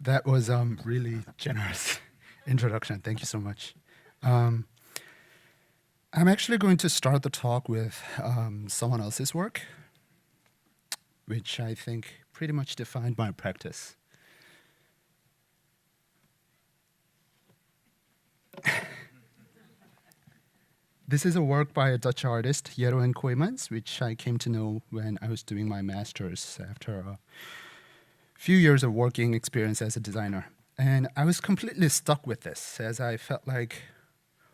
That was really generous introduction. Thank you so much. I'm actually going to start the talk with someone else's work, which I think pretty much defined my practice. This is a work by a Dutch artist, Jeroen Koymans, which I came to know when I was doing my master's after a few years of working experience as a designer. And I was completely stuck with this, as I felt like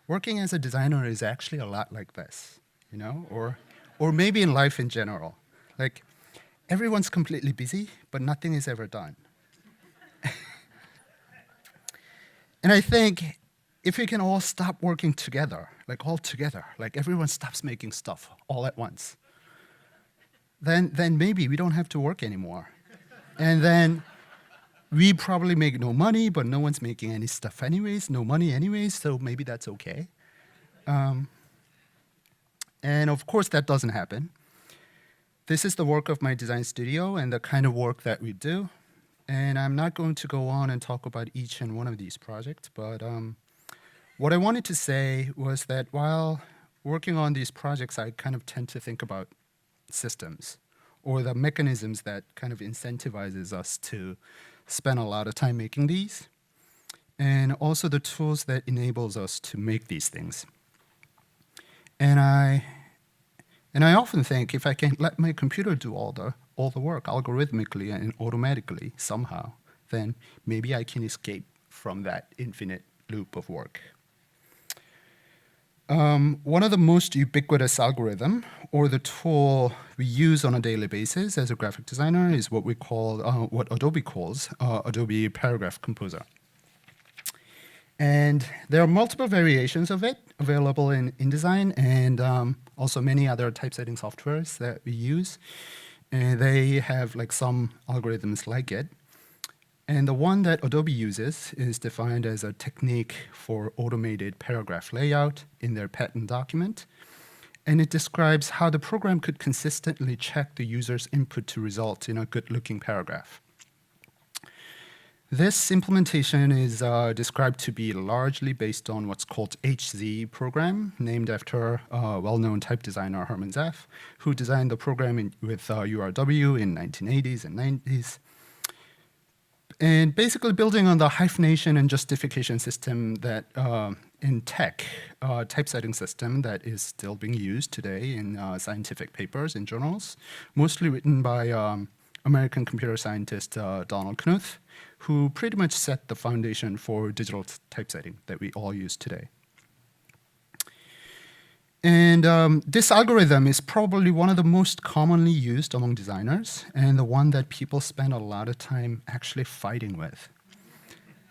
working as a designer is actually a lot like this, you know, or maybe in life in general. Like, everyone's completely busy, but nothing is ever done. And I think if we can all stop working together, like all together, like everyone stops making stuff all at once, then maybe we don't have to work anymore. And then we probably make no money, but no one's making any stuff anyways, no money anyways, so maybe that's okay. And of course, that doesn't happen. This is the work of my design studio and the kind of work that we do. And I'm not going to go on and talk about each and one of these projects, but what I wanted to say was that while working on these projects, I kind of tend to think about systems or the mechanisms that kind of incentivizes us to spend a lot of time making these, and also the tools that enables us to make these things. And I often think if I can let my computer do all the work algorithmically and automatically somehow, then maybe I can escape from that infinite loop of work. One of the most ubiquitous algorithm, or the tool we use on a daily basis as a graphic designer, is what we call, what Adobe calls Adobe Paragraph Composer. And there are multiple variations of it available in InDesign and also many other typesetting softwares that we use. And they have like some algorithms like it. And the one that Adobe uses is defined as a technique for automated paragraph layout in their patent document. And it describes how the program could consistently check the user's input to result in a good-looking paragraph. This implementation is described to be largely based on what's called HZ program, named after well-known type designer Herman Zaff, who designed the program with URW in 1980s and 90s. And basically building on the hyphenation and justification system that in tech, typesetting system that is still being used today in scientific papers in journals, mostly written by American computer scientist Donald Knuth, who pretty much set the foundation for digital typesetting that we all use today. And this algorithm is probably one of the most commonly used among designers and the one that people spend a lot of time actually fighting with.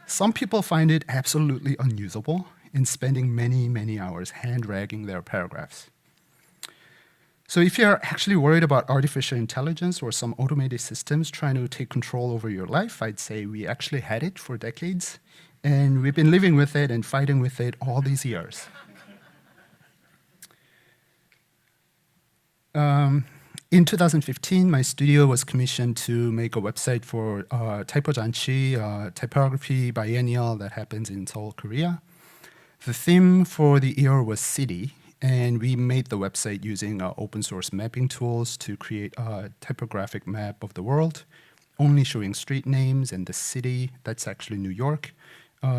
Some people find it absolutely unusable in spending many, many hours hand-dragging their paragraphs. So if you're actually worried about artificial intelligence or some automated systems trying to take control over your life, I'd say we actually had it for decades, and we've been living with it and fighting with it all these years. In 2015, my studio was commissioned to make a website for typojanchi, typography biennial that happens in Seoul, Korea. The theme for the year was city, and we made the website using open source mapping tools to create a typographic map of the world, only showing street names and the city, that's actually New York,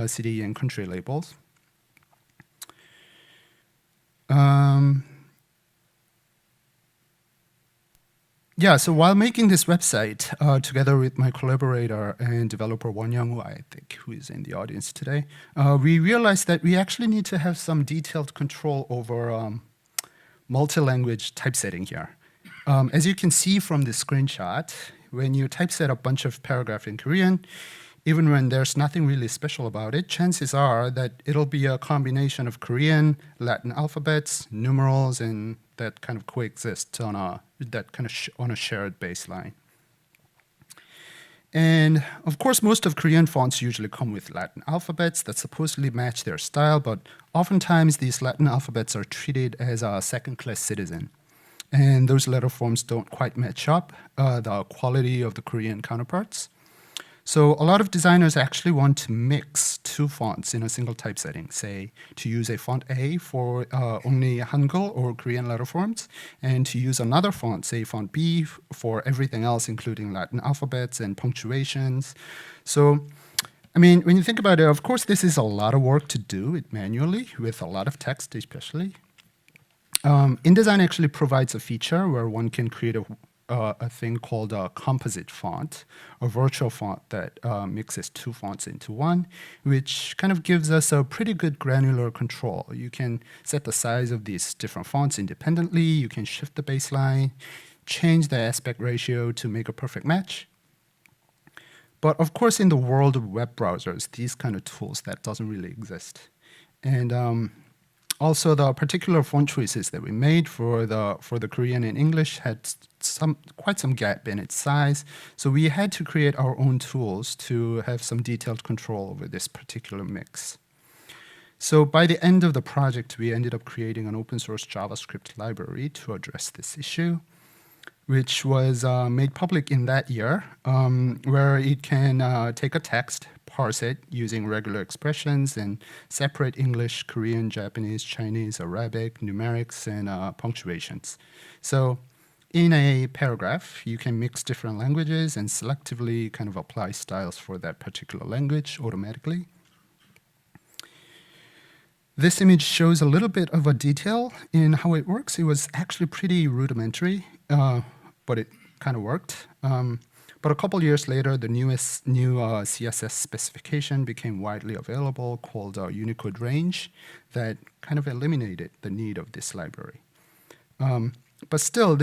city and country labels. Yeah, so while making this website, together with my collaborator and developer Won Young-woo, I think, who is in the audience today, we realized that we actually need to have some detailed control over multi-language typesetting here. As you can see from this screenshot, when you typeset a bunch of paragraph in Korean, even when there's nothing really special about it, chances are that it'll be a combination of Korean, Latin alphabets, numerals, and that kind of coexist on a shared baseline. And of course, most of Korean fonts usually come with Latin alphabets that supposedly match their style, but oftentimes these Latin alphabets are treated as a second-class citizen. And those letter forms don't quite match up the quality of the Korean counterparts. So a lot of designers actually want to mix two fonts in a single typesetting, say to use a font A for only Hangul or Korean letter forms, and to use another font, say font B, for everything else, including Latin alphabets and punctuations. So, I mean, when you think about it, of course, this is a lot of work to do it manually with a lot of text, especially. InDesign actually provides a feature where one can create a thing called a composite font, a virtual font that mixes two fonts into one, which kind of gives us a pretty good granular control. You can set the size of these different fonts independently. You can shift the baseline, change the aspect ratio to make a perfect match. But of course, in the world of web browsers, these kind of tools, that doesn't really exist. And also, the particular font choices that we made for the Korean and English had quite some gap in its size. So we had to create our own tools to have some detailed control over this particular mix. So by the end of the project, we ended up creating an open source JavaScript library to address this issue, which was made public in that year, where it can take a text, parse it using regular expressions, and separate English, Korean, Japanese, Chinese, Arabic, numerics, and punctuations. So in a paragraph, you can mix different languages and selectively kind of apply styles for that particular language automatically. This image shows a little bit of a detail in how it works. It was actually pretty rudimentary, but it kind of worked. But a couple years later, the new CSS specification became widely available, called Unicode Range, that kind of eliminated the need of this library. But still,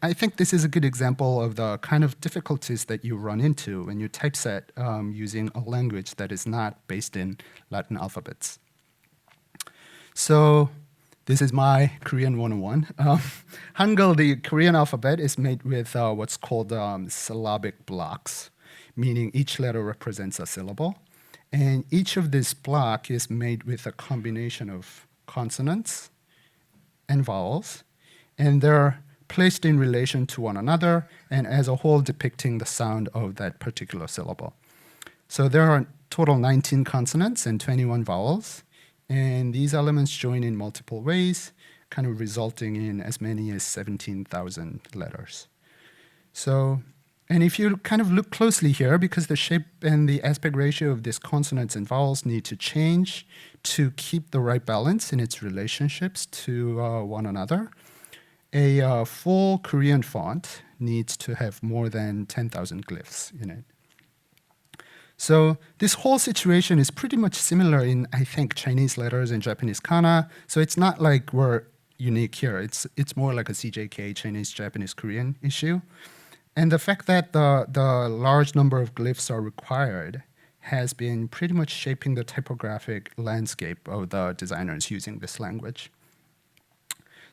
I think this is a good example of the kind of difficulties that you run into when you typeset using a language that is not based in Latin alphabets. So this is my Korean 101. Hangul, the Korean alphabet, is made with what's called syllabic blocks, meaning each letter represents a syllable. And each of this block is made with a combination of consonants and vowels. And they're placed in relation to one another and as a whole depicting the sound of that particular syllable. So there are total 19 consonants and 21 vowels. And these elements join in multiple ways, kind of resulting in as many as 17,000 letters. So, and if you kind of look closely here, because the shape and the aspect ratio of these consonants and vowels need to change to keep the right balance in its relationships to one another, a full Korean font needs to have more than 10,000 glyphs in it. So this whole situation is pretty much similar in, I think, Chinese letters and Japanese kana. So it's not like we're unique here. It's more like a CJK, Chinese, Japanese, Korean issue. And the fact that the large number of glyphs are required has been pretty much shaping the typographic landscape of the designers using this language.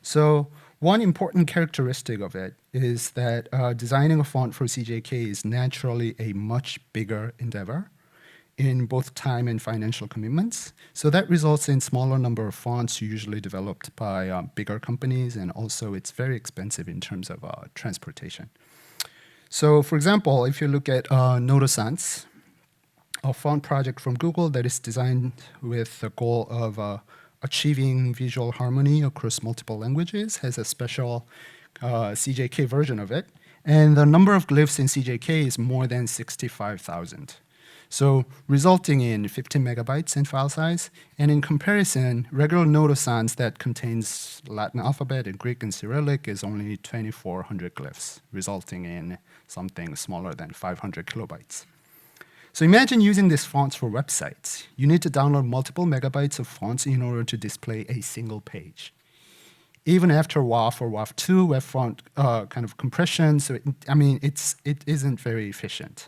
So one important characteristic of it is that designing a font for CJK is naturally a much bigger endeavor in both time and financial commitments. So that results in smaller number of fonts usually developed by bigger companies, and also it's very expensive in terms of transportation. So for example, if you look at Noto-sans, a font project from Google that is designed with the goal of achieving visual harmony across multiple languages, has a special CJK version of it. And the number of glyphs in CJK is more than 65,000. So resulting in 15 megabytes in file size. And in comparison, regular Noto-sans that contains Latin alphabet and Greek and Cyrillic is only 2,400 glyphs, resulting in something smaller than 500 kilobytes. So imagine using these fonts for websites. You need to download multiple megabytes of fonts in order to display a single page. Even after WAF or WAF2, web font kind of compression, so it isn't very efficient.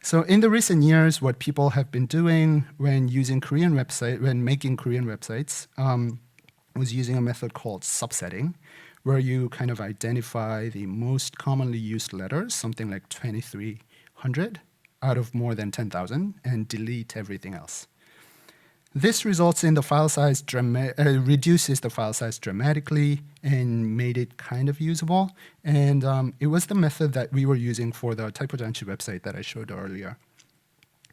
So in the recent years, what people have been doing when making Korean websites was using a method called subsetting, where you kind of identify the most commonly used letters, something like 2,300, out of more than 10,000, and delete everything else. This results in the file size reduces the file size dramatically and made it kind of usable. And it was the method that we were using for the typography website that I showed earlier.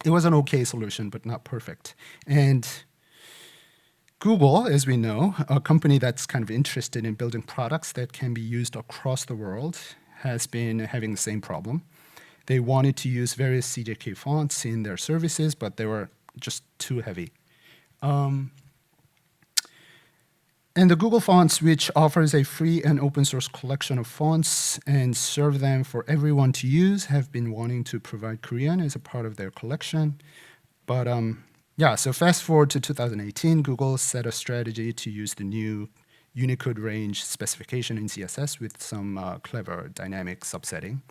It was an okay solution, but not perfect. And Google, as we know, a company that's kind of interested in building products that can be used across the world, has been having the same problem. They wanted to use various CJK fonts in their services, but they were just too heavy. And the Google Fonts, which offers a free and open source collection of fonts and serve them for everyone to use, have been wanting to provide Korean as a part of their collection. But yeah, so fast forward to 2018, Google set a strategy to use the new Unicode range specification in CSS with some clever dynamic subsetting.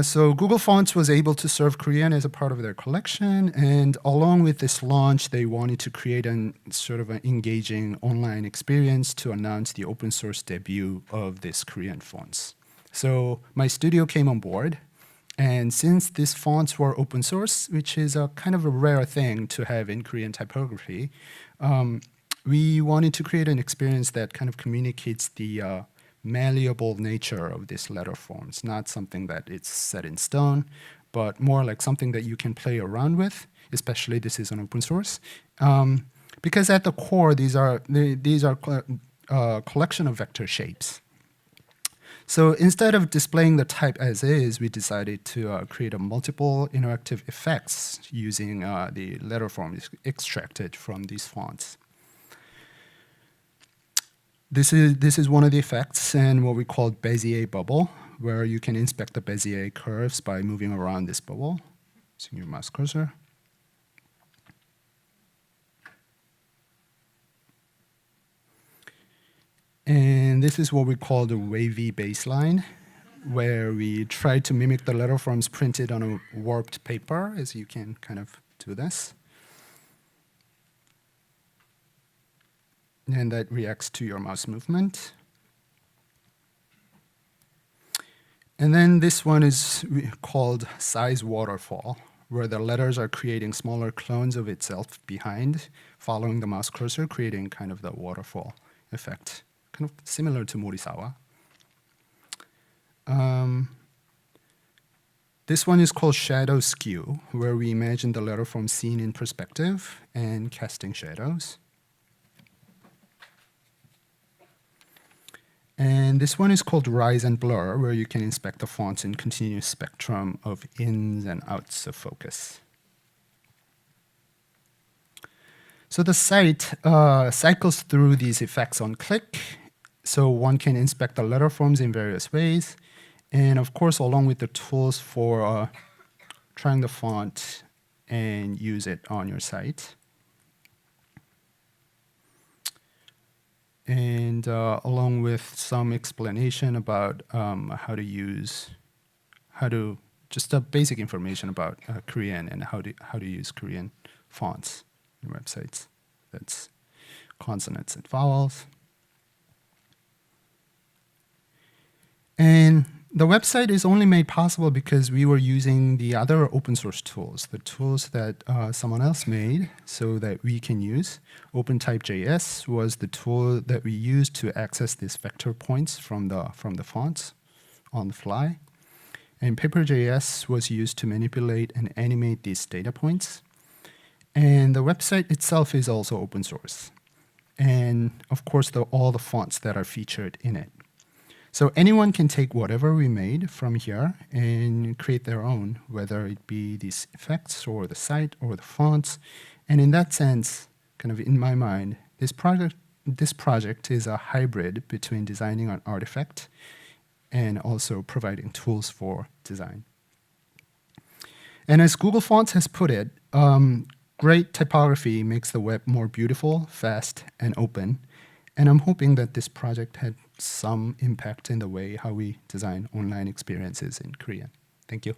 So Google Fonts was able to serve Korean as a part of their collection, and along with this launch, they wanted to create an sort of an engaging online experience to announce the open source debut of this Korean fonts. So my studio came on board, and since these fonts were open source, which is a kind of a rare thing to have in Korean typography, we wanted to create an experience that kind of communicates the malleable nature of these letter forms, not something that it's set in stone, but more like something that you can play around with, especially this is an open source. Because at the core, these are a collection of vector shapes. So instead of displaying the type as is, we decided to create a multiple interactive effects using the letter forms extracted from these fonts. This is one of the effects and what we call Bezier bubble, where you can inspect the Bezier curves by moving around this bubble using your mouse cursor. And this is what we call the wavy baseline, where we try to mimic the letter forms printed on a warped paper, as you can kind of do this. And that reacts to your mouse movement. And then this one is called size waterfall, where the letters are creating smaller clones of itself behind, following the mouse cursor, creating kind of the waterfall effect, kind of similar to Morisawa. This one is called shadow skew, where we imagine the letter form seen in perspective and casting shadows. And this one is called rise and blur, where you can inspect the fonts in continuous spectrum of ins and outs of focus. So the site cycles through these effects on click, so one can inspect the letter forms in various ways. And of course, along with the tools for trying the font and use it on your site. And along with some explanation about just a basic information about Korean and how to use Korean fonts in websites. That's consonants and vowels. And the website is only made possible because we were using the other open source tools, the tools that someone else made so that we can use. OpenType.js was the tool that we used to access these vector points from the fonts on the fly. And Paper.js was used to manipulate and animate these data points. And the website itself is also open source. And of course, all the fonts that are featured in it. So anyone can take whatever we made from here and create their own, whether it be these effects or the site or the fonts. And in that sense, kind of in my mind, this project is a hybrid between designing an artifact and also providing tools for design. And as Google Fonts has put it, great typography makes the web more beautiful, fast, and open. And I'm hoping that this project had some impact in the way how we design online experiences in Korean. Thank you.